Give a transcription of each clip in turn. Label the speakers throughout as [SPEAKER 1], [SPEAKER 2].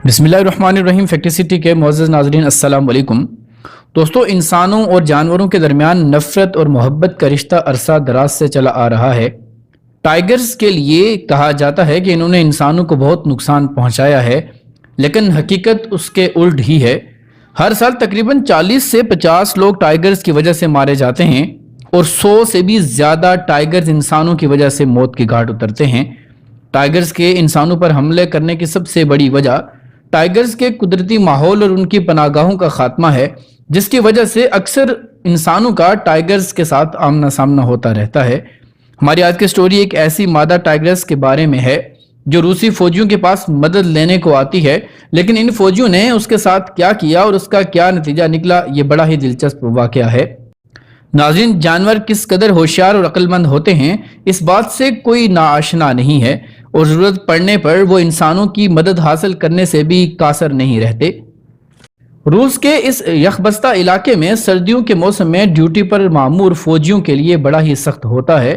[SPEAKER 1] बिस्मिल्लाहिर्रहमानिर्रहीम। Fact city के मुअज़्ज़ज़ नाज़रीन, अस्सलाम वालेकुम। दोस्तों, इंसानों और जानवरों के दरमियान नफ़रत और मोहब्बत का रिश्ता अरसा दराज से चला आ रहा है। टाइगर्स के लिए कहा जाता है कि इन्होंने इंसानों को बहुत नुकसान पहुंचाया है, लेकिन हकीकत उसके उल्ट ही है। हर साल तकरीबन 40 से 50 लोग टाइगर्स की वजह से मारे जाते हैं और 100 से भी ज़्यादा टाइगर्स इंसानों की वजह से मौत की घाट उतरते हैं। टाइगर्स के इंसानों पर हमले करने की सबसे बड़ी वजह टाइगर्स के कुदरती माहौल और उनकी पनाहगाहों का खात्मा है, जिसकी वजह से अक्सर इंसानों का टाइगर्स के साथ आमना सामना होता रहता है। हमारी आज की स्टोरी एक ऐसी मादा टाइगर्स के बारे में है जो रूसी फौजियों के पास मदद लेने को आती है, लेकिन इन फौजियों ने उसके साथ क्या किया और उसका क्या नतीजा निकला, ये बड़ा ही दिलचस्प वाकया है। नाज़रीन, जानवर किस कदर होशियार और अक्लमंद होते हैं इस बात से कोई नाआशना नहीं है और ज़रूरत पड़ने पर वो इंसानों की मदद हासिल करने से भी कासर नहीं रहते। रूस के इस यखबस्ता इलाके में सर्दियों के मौसम में ड्यूटी पर मामूर फौजियों के लिए बड़ा ही सख्त होता है।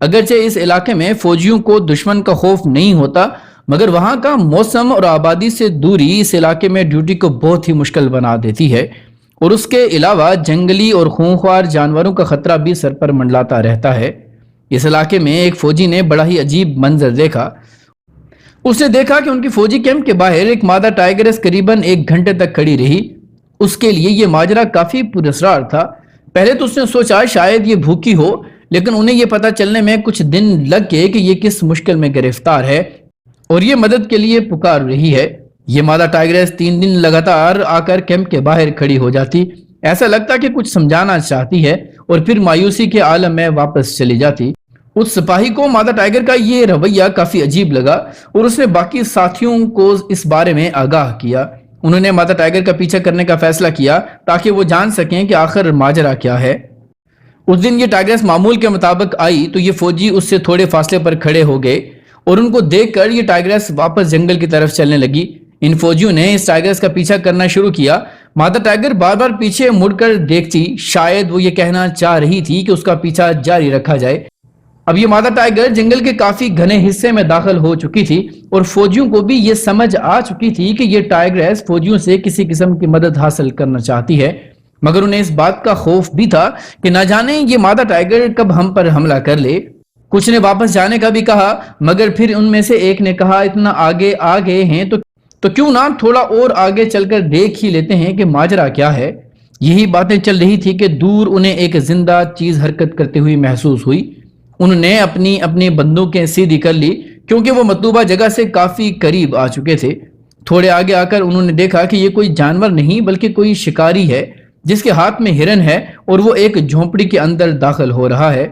[SPEAKER 1] अगरचे इस इलाके में फौजियों को दुश्मन का खौफ नहीं होता, मगर वहाँ का मौसम और आबादी से दूरी इस इलाके में ड्यूटी को बहुत ही मुश्किल बना देती है। और उसके अलावा जंगली और खूंखार जानवरों का खतरा भी सर पर मंडलाता रहता है। इस इलाके में एक फौजी ने बड़ा ही अजीब मंजर देखा। उसने देखा कि उनकी फौजी कैंप के बाहर एक मादा टाइगर्स करीबन 1 घंटे तक खड़ी रही। उसके लिए यह माजरा काफी पुरस्कार था। पहले तो उसने सोचा शायद ये भूखी हो, लेकिन उन्हें यह पता चलने में कुछ दिन लग गए कि ये किस मुश्किल में गिरफ्तार है और ये मदद के लिए पुकार रही है। ये मादा टाइगर्स 3 दिन लगातार आकर कैंप के बाहर खड़ी हो जाती। ऐसा लगता कि कुछ समझाना चाहती है और फिर मायूसी के आलम में वापस चली जाती। उस सिपाही को मादा टाइगर का ये रवैया काफी अजीब लगा और उसने बाकी साथियों को इस बारे में आगाह किया। उन्होंने मादा टाइगर का पीछा करने का फैसला किया ताकि वो जान सकें कि आखिर माजरा क्या है। उस दिन ये टाइगर्स मामूल के मुताबिक आई तो ये फौजी उससे थोड़े फासले पर खड़े हो गए और उनको देखकर ये टाइगर्स वापस जंगल की तरफ चलने लगी। इन फौजियों ने इस टाइगर्स का पीछा करना शुरू किया। मादा टाइगर बार बार पीछे मुड़कर देखती, शायद वो ये कहना चाह रही थी कि उसका पीछा जारी रखा जाए। अब ये मादा टाइगर जंगल के काफी घने हिस्से में दाखिल हो चुकी थी और फौजियों को भी ये समझ आ चुकी थी कि ये टाइगर्स फौजियों से किसी किस्म की मदद हासिल करना चाहती है, मगर उन्हें इस बात का खौफ भी था कि न जाने ये मादा टाइगर कब हम पर हमला कर ले। कुछ ने वापस जाने का भी कहा, मगर फिर उनमें से एक ने कहा, इतना आगे आ गए हैं तो क्यों ना थोड़ा और आगे चलकर देख ही लेते हैं कि माजरा क्या है। यही बातें चल रही थी कि दूर उन्हें एक जिंदा चीज हरकत करती हुई महसूस हुई। उन्होंने अपनी अपनी बंदूकें सीधी कर ली क्योंकि वो मतलूबा जगह से काफी करीब आ चुके थे। थोड़े आगे आकर उन्होंने देखा कि ये कोई जानवर नहीं बल्कि कोई शिकारी है जिसके हाथ में हिरन है और वो एक झोंपड़ी के अंदर दाखिल हो रहा है।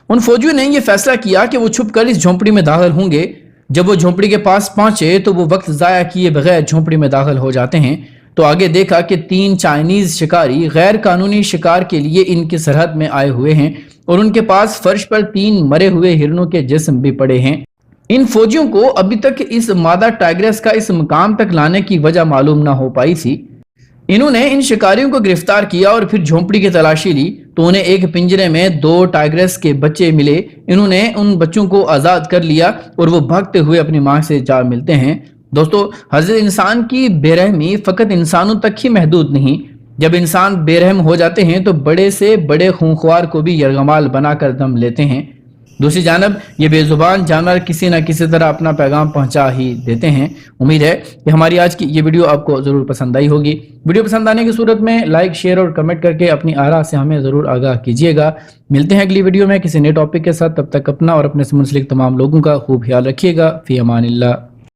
[SPEAKER 1] उन फौजियों ने यह फैसला किया कि वो छुपकर इस झोंपड़ी में दाखिल होंगे। जब वो झोंपड़ी के पास पहुंचे तो वो वक्त जाया किए बगैर झोंपड़ी में दाखिल हो जाते हैं। तो आगे देखा कि 3 चाइनीज शिकारी गैर कानूनी शिकार के लिए इनकी सरहद में आए हुए हैं और उनके पास फर्श पर 3 मरे हुए हिरणों के जिस्म भी पड़े हैं। इन फौजियों को अभी तक इस मादा टाइगर्स का इस मुकाम तक लाने की वजह मालूम ना हो पाई थी। इन्होंने इन शिकारियों को गिरफ्तार किया और फिर झोंपड़ी की तलाशी ली तो उन्हें एक पिंजरे में 2 टाइगर्स के बच्चे मिले। इन्होंने उन बच्चों को आजाद कर लिया और वो भागते हुए अपनी मां से जा मिलते हैं। दोस्तों, हज़रत इंसान की बेरहमी फकत इंसानों तक ही महदूद नहीं। जब इंसान बेरहम हो जाते हैं तो बड़े से बड़े खूंखार को भी यरगमाल बनाकर दम लेते हैं। दूसरी जानब ये बेजुबान जानवर किसी न किसी तरह अपना पैगाम पहुंचा ही देते हैं। उम्मीद है कि हमारी आज की ये वीडियो आपको ज़रूर पसंद आई होगी। वीडियो पसंद आने की सूरत में लाइक, शेयर और कमेंट करके अपनी आरा से हमें ज़रूर आगाह कीजिएगा। मिलते हैं अगली वीडियो में किसी नए टॉपिक के साथ। तब तक अपना और अपने से मुंसलिक तमाम लोगों का खूब ख्याल रखिएगा। फ़ी अमानिल्लाह।